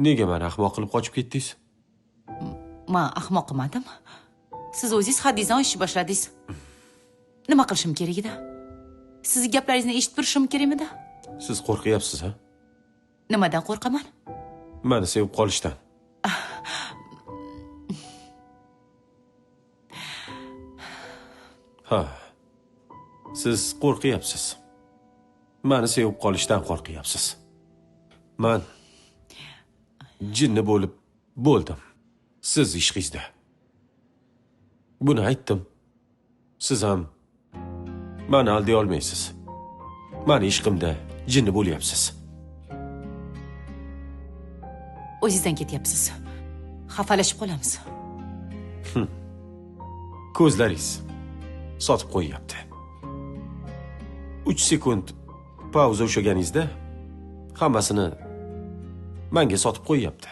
Nega meni ahmoq qilib qochib ketdingiz? Men ahmoq qilmadim. Siz o'zingiz haddingizni oshishni boshladingiz. Nima qilishim kerak edi? Sizning gaplaringizni eshitib turishim kerakmidi? Siz qo'rqyapsiz, ha? Nimadan qo'rqaman? Meni sevib qolishdan. Ha. Siz qo'rqyapsiz. Meni sevib qolishdan qo'rqyapsiz. Men jinni bo'ldim. Siz ishqingizda. Buni aytdim. Siz ham meni alday olmaysiz. Meni ishqimda jinni bo'lyapsiz. O'zingizdan ketyapsiz. Xafalashib qolamiz. Ko'zlaringiz sotib qo'yyapti. 3 sekund pauza ushlaganingizda hammasini menga sotib qo'yyapti.